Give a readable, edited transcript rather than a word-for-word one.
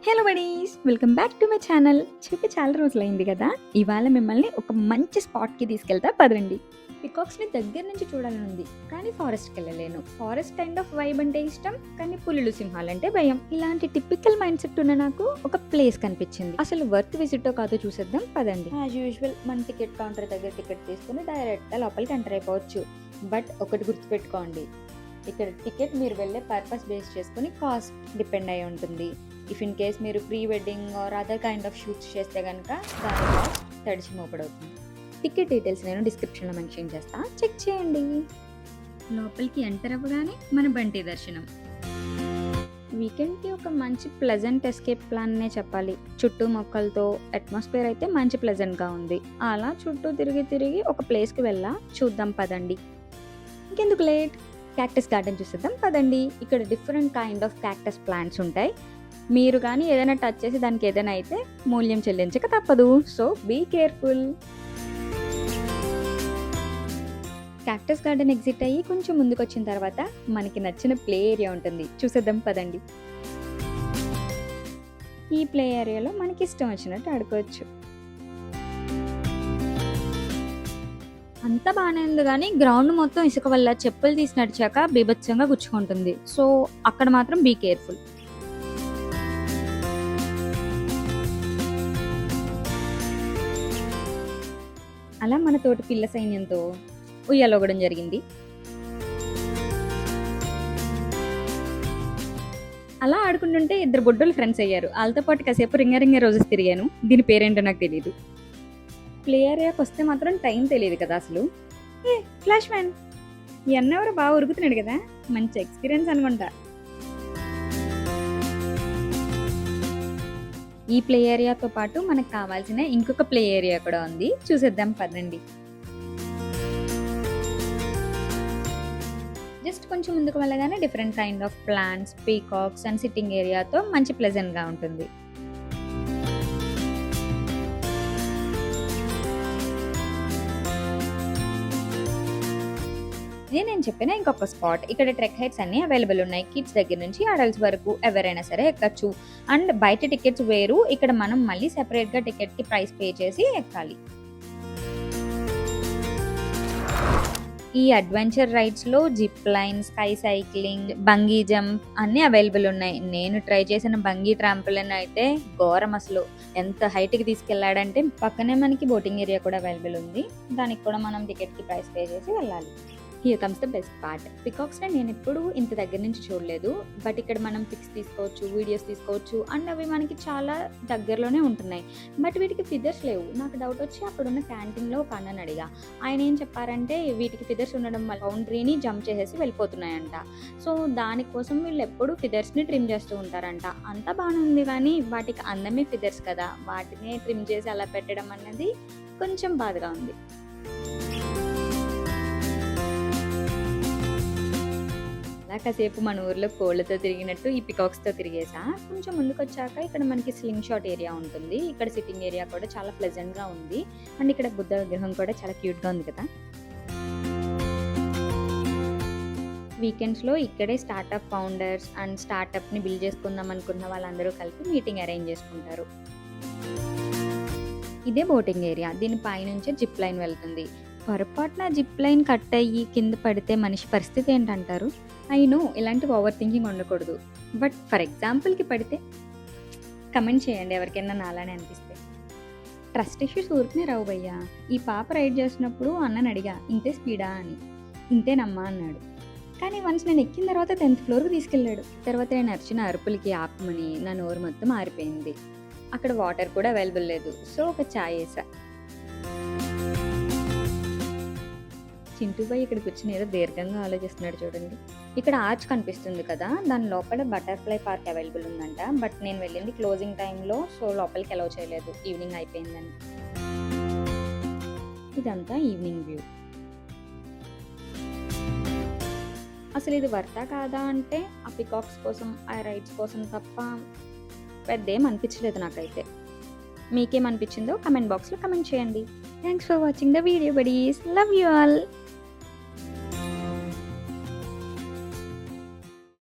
Hello buddies, welcome back to my channel. చెప్పి చాలా రోజులైంది కదా. ఇవాళ మిమ్మల్ని ఒక మంచి స్పాట్కి తీసుకెళ్తా పదండి. పికాక్స్ని దగ్గర నుంచి చూడాలని ఉంది, కానీ ఫారెస్ట్కి వెళ్ళలేను. ఫారెస్ట్ కైండ్ ఆఫ్ వైబ్ అంటే ఇష్టం, కానీ పులులు సింహాలంటే భయం. ఇలాంటి టిపికల్ మైండ్ సెట్ ఉన్న నాకు ఒక ప్లేస్ కనిపించింది. అసలు వర్త్ విజిటో కాదో చూసేద్దాం పదండి. యాజ్ యూజువల్ మన టికెట్ కౌంటర్ దగ్గర టికెట్ తీసుకుని డైరెక్ట్గా లోపలికి ఎంటర్ అయిపోవచ్చు. బట్ ఒకటి గుర్తుపెట్టుకోండి, ఇక్కడ టికెట్ మీరు వెళ్ళే పర్పస్ బేస్ చేసుకుని కాస్ట్ డిపెండ్ అయి ఉంటుంది. ఇఫ్ ఇన్ కేస్ మీరు pre wedding are other kind of shoots చేస్తే కనుక దాని కాస్ట్ తడిచి మోపడవుతుంది. టికెట్ డీటెయిల్స్ నేను డిస్క్రిప్షన్లో మెన్షన్ చేస్తా, చెక్ చేయండి. లోపలికి ఎంటర్ అవ్వగానే మన బంటి దర్శనం. వీకెండ్కి ఒక మంచి ప్లెజెంట్ ఎస్కేప్ ప్లాన్నే చెప్పాలి. చుట్టూ మొక్కలతో అట్మాస్ఫియర్ అయితే మంచి ప్లెజెంట్గా ఉంది. అలా చుట్టూ తిరిగి ఒక ప్లేస్కి వెళ్ళా, చూద్దాం పదండి. ఇంకెందుకు లేట్, క్యాక్టస్ గార్డెన్ చూసేద్దాం పదండి. ఇక్కడ different kind of cactus plants ఉంటాయి. మీరు కానీ ఏదైనా టచ్ చేసి దానికి ఏదైనా అయితే మూల్యం చెల్లించక తప్పదు. So be careful. Cactus garden exit అయ్యి కొంచెం ముందుకు వచ్చిన తర్వాత మనకి నచ్చిన ప్లే ఏరియా ఉంటుంది, చూసేద్దాం పదండి. ఈ ప్లే ఏరియాలో మనకి ఇష్టం వచ్చినట్టు ఆడుకోవచ్చు. అంతా బాగానే ఉంది, కానీ గ్రౌండ్ మొత్తం ఇసుక వల్ల చెప్పులు తీసి నడిచాక బీభత్సంగా గుచ్చుకుంటుంది. సో అక్కడ మాత్రం బీ కేర్ఫుల్. అలా మన తోటి పిల్ల సైన్యంతో ఉయ్యాలొగడం జరిగింది. అలా ఆడుకుంటుంటే ఇద్దరు బొడ్డోళ్ళు ఫ్రెండ్స్ అయ్యారు. వాళ్ళతో పాటు కాసేపు రింగ రోజెస్ తిరిగాను. దీని పేరేంటో నాకు తెలియదు. ప్లే ఏరియాకి వస్తే మాత్రం టైం తెలియదు కదా అసలు. ఫ్లాష్ మ్యాన్, ఈ అన్న ఎవరు బాగా ఉరుకుతున్నాడు కదా, మంచి ఎక్స్పీరియన్స్ అనుకుంటా. ఈ ప్లే ఏరియాతో పాటు మనకు కావాల్సిన ఇంకొక ప్లే ఏరియా కూడా ఉంది, చూసేద్దాం పదండి. జస్ట్ కొంచెం ముందుకు వెళ్ళగానే different kind of plants, peacocks and sitting ఏరియాతో మంచి ప్లెజెంట్గా ఉంటుంది. నేను చెప్పిన ఇంకొక స్పాట్, ఇక్కడ ట్రెక్ హైట్స్ అన్ని అవైలబుల్ ఉన్నాయి. కిడ్స్ దగ్గర నుంచి అడల్ట్స్ వరకు ఎవరైనా సరే ఎక్కచ్చు. అండ్ బయట టికెట్స్ వేరు, ఇక్కడ మనం మళ్ళీ సెపరేట్గా టికెట్కి ప్రైస్ పే చేసి ఎక్కాలి. ఈ అడ్వెంచర్ రైడ్స్లో zip line, sky cycling, bungee jump అన్నీ అవైలబుల్ ఉన్నాయి. నేను ట్రై చేసిన బంగీ ట్రాంపోలిన్ అయితే ఘోరం అసలు. ఎంత హైట్కి తీసుకెళ్లాడంటే పక్కనే మనకి బోటింగ్ ఏరియా కూడా అవైలబుల్ ఉంది. దానికి కూడా మనం టికెట్కి ప్రైస్ పే చేసి వెళ్ళాలి. Here comes the best part. పికాక్స్ని నేను ఎప్పుడు ఇంత దగ్గర నుంచి చూడలేదు. బట్ ఇక్కడ మనం పిక్స్ తీసుకోవచ్చు, వీడియోస్ తీసుకోవచ్చు. అండ్ అవి మనకి చాలా దగ్గరలోనే ఉంటున్నాయి. బట్ వీటికి ఫిదర్స్ లేవు. నాకు డౌట్ వచ్చి అక్కడున్న క్యాంటీన్లో ఒక అన్నని అడిగా. ఆయన ఏం చెప్పారంటే వీటికి ఫిదర్స్ ఉండడం వల్ల బౌండరీని జంప్ చేసేసి వెళ్ళిపోతున్నాయంట. సో దానికోసం వీళ్ళు ఎప్పుడు ఫిదర్స్ని ట్రిమ్ చేస్తూ ఉంటారంట. అంతా బాగానే ఉంది, కానీ వాటికి అందమే ఫిదర్స్ కదా, వాటినే ట్రిమ్ చేసి అలా పెట్టడం అన్నది కొంచెం బాధగా ఉంది. కాసేపు మన ఊర్లో కోళ్ళతో తిరిగినట్టు ఈ పికాక్స్తో తిరిగేసా. కొంచెం ముందుకు వచ్చాక ఇక్కడ మనకి స్లింగ్ షాట్ ఏరియా ఉంటుంది. ఇక్కడ సిట్టింగ్ ఏరియా కూడా చాలా ప్లెజెంట్గా ఉంది. అండ్ ఇక్కడ బుద్ధ విగ్రహం కూడా చాలా క్యూట్గా ఉంది కదా. వీకెండ్స్లో ఇక్కడే స్టార్టప్ ఫౌండర్స్ అండ్ స్టార్టప్ని బిల్డ్ చేసుకుందాం అనుకున్న వాళ్ళందరూ కలిపి మీటింగ్ అరేంజ్ చేసుకుంటారు. ఇదే బోటింగ్ ఏరియా, దీని పైనుంచే జిప్ లైన్ వెళ్తుంది. పొరపాటున జిప్ లైన్ కట్ అయ్యి కింద పడితే మనిషి పరిస్థితి ఏంటంటారు? అయినో ఇలాంటి ఓవర్ థింకింగ్ ఉండకూడదు. బట్ ఫర్ ఎగ్జాంపుల్కి పడితే కమెంట్ చేయండి ఎవరికైనా నాలానే అనిపిస్తే. ట్రస్ట్ ఇష్యూస్ ఊరికనే రావు భయ్యా. ఈ పాప రైడ్ చేసినప్పుడు అన్నని అడిగా, ఇంతే స్పీడా అని. ఇంతేనమ్మా అన్నాడు. కానీ వన్స్ నేను ఎక్కిన తర్వాత 10th ఫ్లోర్కి తీసుకెళ్ళాడు. తర్వాత నేను అరిచిన అరుపులకి ఆపమని నా నోరు మొత్తం ఆరిపోయింది. అక్కడ వాటర్ కూడా అవైలబుల్ లేదు. సో ఒక చాయ్ వేసా. చింటూబాయ్ ఇక్కడ కూర్చుని ఏదో దీర్ఘంగా ఆలోచిస్తున్నాడు చూడండి. ఇక్కడ ఆర్చ్ కనిపిస్తుంది కదా, దాని లోపల బటర్ఫ్లై పార్క్ అవైలబుల్ ఉందంట. బట్ నేను వెళ్ళింది క్లోజింగ్ టైంలో, సో లోపలికి అలౌ చేయలేదు, ఈవినింగ్ అయిపోయిందని. ఇదంతా ఈవినింగ్ వ్యూ. అసలు ఇది వర్తా కాదా అంటే ఆ పికాక్స్ కోసం, ఆ రైడ్స్ కోసం తప్ప పెద్దేం అనిపించలేదు నాకైతే. మీకేమనిపించిందో కమెంట్ బాక్స్లో కమెంట్ చేయండి. Thanks for watching the video buddies. Love you all.